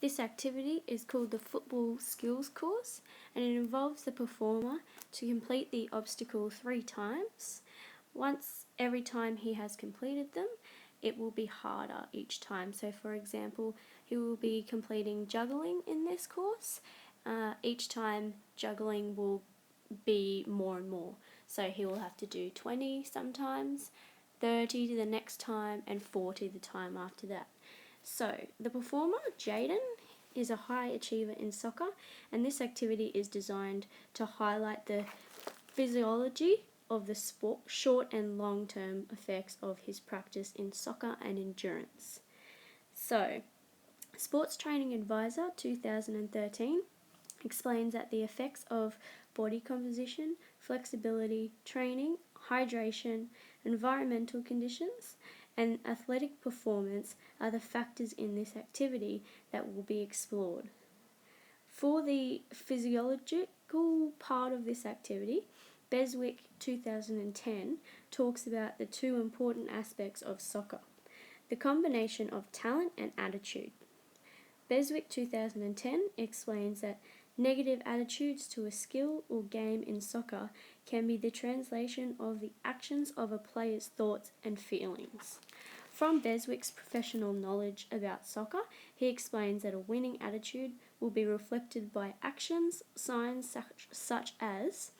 This activity is called the Football Skills Course, and it involves the performer to complete the obstacle 3 times. Once every time he has completed them, it will be harder each time. So for example, he will be completing juggling in this course. Each time juggling will be more and more. So he will have to do 20 sometimes, 30 the next time, and 40 the time after that. So the performer, Jaden, is a high achiever in soccer, and this activity is designed to highlight the physiology of the sport, short and long-term effects of his practice in soccer and endurance. So, Sports Training Advisor 2013 explains that the effects of body composition, flexibility, training, hydration, environmental conditions, and athletic performance are the factors in this activity that will be explored. For the physiological part of this activity, Beswick 2010 talks about the 2 important aspects of soccer: the combination of talent and attitude. Beswick 2010 explains that negative attitudes to a skill or game in soccer can be the translation of the actions of a player's thoughts and feelings. From Beswick's professional knowledge about soccer, he explains that a winning attitude will be reflected by actions, signs such as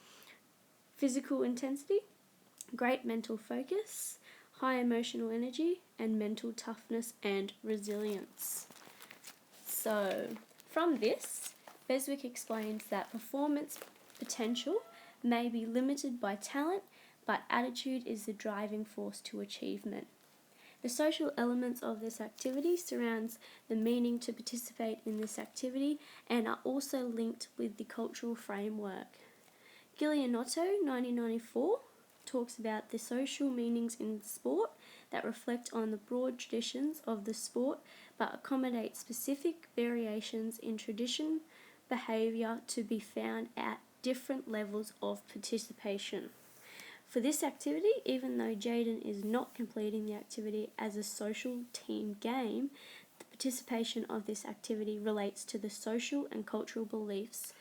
physical intensity, great mental focus, high emotional energy, and mental toughness and resilience. So, from this, Beswick explains that performance potential may be limited by talent, but attitude is the driving force to achievement. The social elements of this activity surrounds the meaning to participate in this activity and are also linked with the cultural framework. Gilianotto, 1994, talks about the social meanings in sport that reflect on the broad traditions of the sport but accommodate specific variations in tradition behaviour to be found at different levels of participation. For this activity, even though Jaden is not completing the activity as a social team game, the participation of this activity relates to the social and cultural beliefs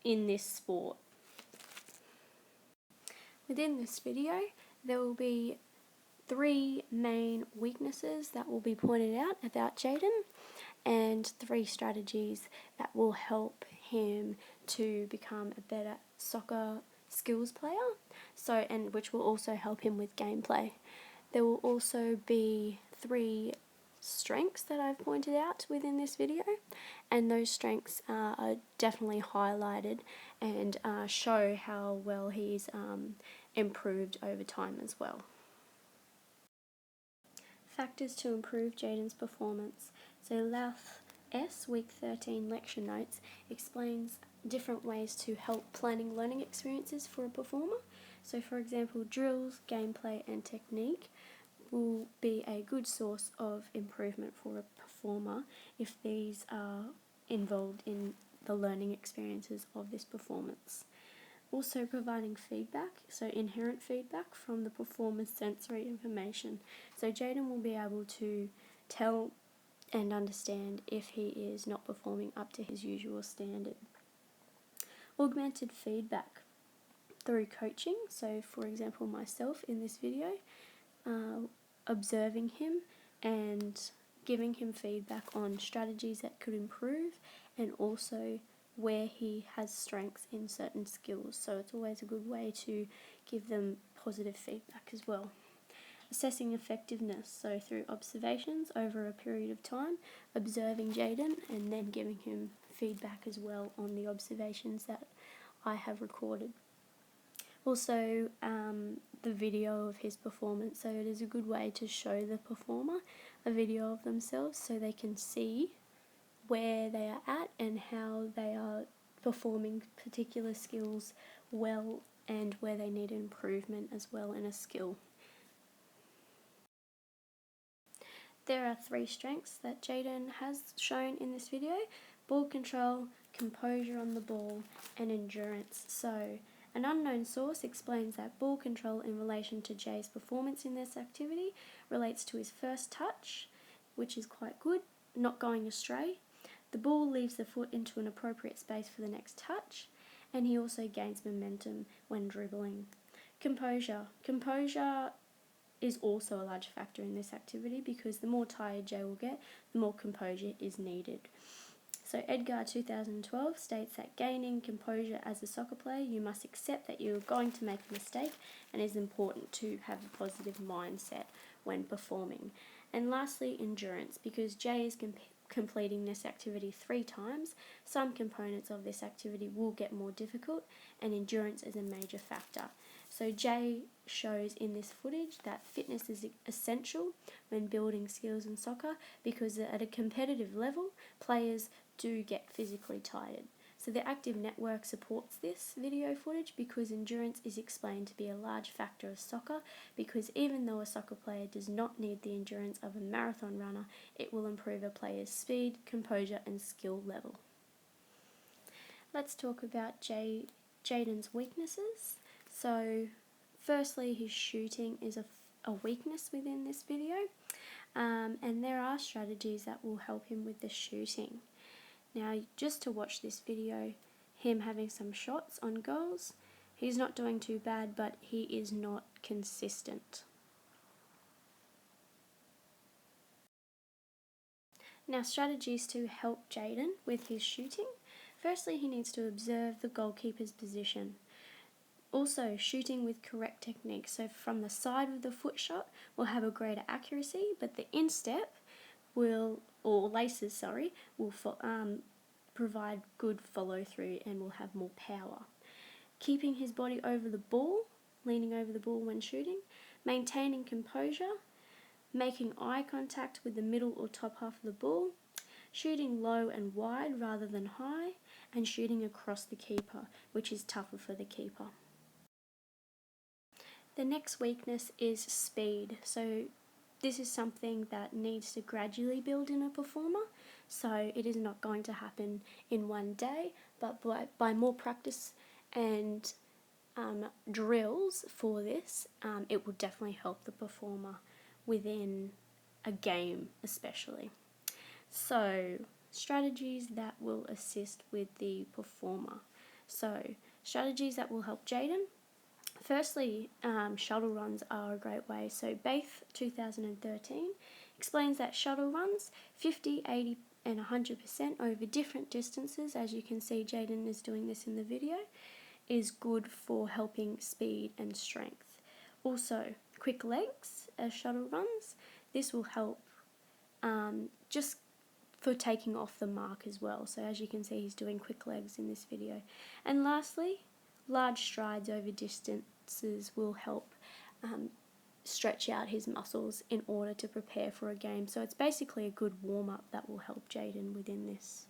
in this sport. Within this video, there will be 3 main weaknesses that will be pointed out about Jaden and 3 strategies that will help him to become a better soccer skills player, and which will also help him with gameplay. There will also be 3 strengths that I've pointed out within this video, and those strengths are definitely highlighted and show how well he's improved over time as well. Factors to improve Jaden's performance. So Lath S, Week 13 lecture notes, explains different ways to help planning learning experiences for a performer. So for example, drills, gameplay and technique will be a good source of improvement for a performer if these are involved in the learning experiences of this performance. Also providing feedback, so inherent feedback from the performer's sensory information. So Jaden will be able to tell and understand if he is not performing up to his usual standard. Augmented feedback through coaching, so for example myself in this video, observing him and giving him feedback on strategies that could improve and also where he has strengths in certain skills. So it's always a good way to give them positive feedback as well. Assessing effectiveness, so through observations over a period of time, observing Jaden and then giving him feedback as well on the observations that I have recorded. Also, the video of his performance, so it is a good way to show the performer a video of themselves so they can see where they are at and how they are performing particular skills well and where they need improvement as well in a skill. There are 3 strengths that Jaden has shown in this video: ball control, composure on the ball, and endurance. So, an unknown source explains that ball control in relation to Jay's performance in this activity relates to his first touch, which is quite good, not going astray, The ball leaves the foot into an appropriate space for the next touch, and he also gains momentum when dribbling. Composure. Composure is also a large factor in this activity because the more tired Jay will get, the more composure is needed. So Edgar 2012 states that gaining composure as a soccer player, you must accept that you're going to make a mistake, and it is important to have a positive mindset when performing. And lastly, endurance, because Jay is completing this activity 3 times, some components of this activity will get more difficult, and endurance is a major factor. So Jay shows in this footage that fitness is essential when building skills in soccer, because at a competitive level, players do get physically tired. So the Active Network supports this video footage because endurance is explained to be a large factor of soccer, because even though a soccer player does not need the endurance of a marathon runner, it will improve a player's speed, composure and skill level. Let's talk about Jaden's weaknesses. So firstly, his shooting is a weakness within this video, and there are strategies that will help him with the shooting. Now, just to watch this video, him having some shots on goals, he's not doing too bad, but he is not consistent. Now, strategies to help Jaden with his shooting. Firstly, he needs to observe the goalkeeper's position. Also, shooting with correct technique. So from the side of the foot shot will have a greater accuracy, but the instep will provide good follow through and will have more power. Keeping his body over the ball, leaning over the ball when shooting, maintaining composure, making eye contact with the middle or top half of the ball, shooting low and wide rather than high, and shooting across the keeper, which is tougher for the keeper. The next weakness is speed. So this is something that needs to gradually build in a performer. So it is not going to happen in one day, but by more practice and drills for this, it will definitely help the performer within a game especially. So strategies that will assist with the performer. So strategies that will help Jaden. Firstly, shuttle runs are a great way. So Baith 2013 explains that shuttle runs 50, 80 and 100% over different distances, as you can see Jaden is doing this in the video, is good for helping speed and strength. Also, quick legs as shuttle runs, this will help just for taking off the mark as well. So as you can see, he's doing quick legs in this video. And lastly, large strides over distances will help stretch out his muscles in order to prepare for a game. So it's basically a good warm-up that will help Jaden within this.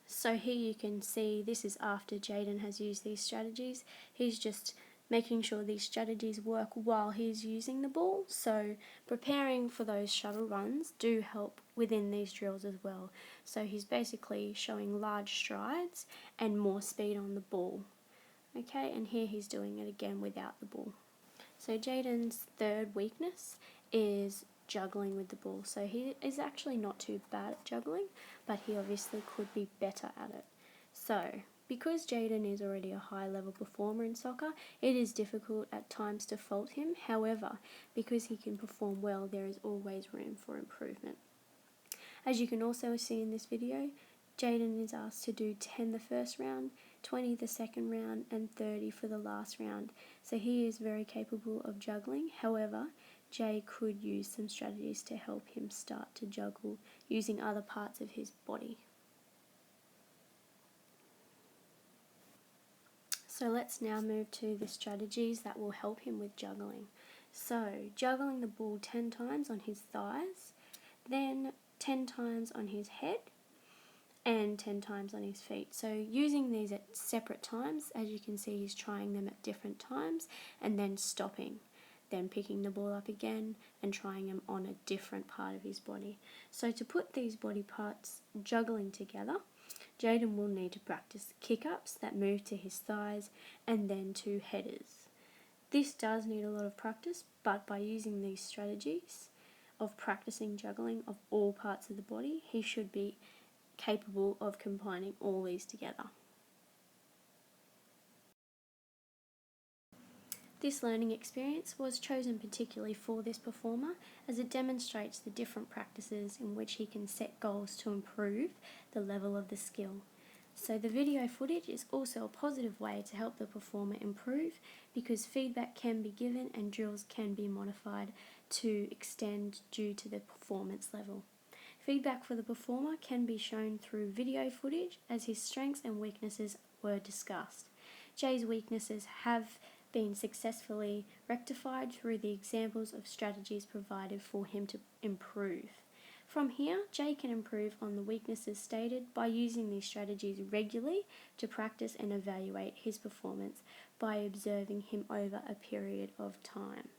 So here you can see this is after Jaden has used these strategies. He's just making sure these strategies work while he's using the ball. So preparing for those shuttle runs do help within these drills as well. So he's basically showing large strides and more speed on the ball. Okay, and here he's doing it again without the ball. So Jaden's third weakness is juggling with the ball. So he is actually not too bad at juggling, but he obviously could be better at it. So because Jaden is already a high level performer in soccer, it is difficult at times to fault him. However, because he can perform well, there is always room for improvement. As you can also see in this video, Jaden is asked to do 10 the first round, 20 the second round, and 30 for the last round. So he is very capable of juggling. However, Jay could use some strategies to help him start to juggle using other parts of his body. So let's now move to the strategies that will help him with juggling. So juggling the ball 10 times on his thighs, then 10 times on his head, and 10 times on his feet. So using these at separate times, as you can see he's trying them at different times and then stopping, then picking the ball up again and trying them on a different part of his body. So to put these body parts juggling together, Jaden will need to practice kick-ups that move to his thighs and then 2 headers. This does need a lot of practice, but by using these strategies of practicing juggling of all parts of the body, he should be capable of combining all these together. This learning experience was chosen particularly for this performer as it demonstrates the different practices in which he can set goals to improve the level of the skill. So the video footage is also a positive way to help the performer improve because feedback can be given and drills can be modified to extend due to the performance level. Feedback for the performer can be shown through video footage as his strengths and weaknesses were discussed. Jay's weaknesses have been successfully rectified through the examples of strategies provided for him to improve. From here, Jay can improve on the weaknesses stated by using these strategies regularly to practice and evaluate his performance by observing him over a period of time.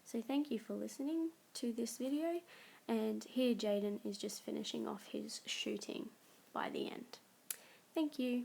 So thank you for listening to this video, and here Jaden is just finishing off his shooting by the end. Thank you.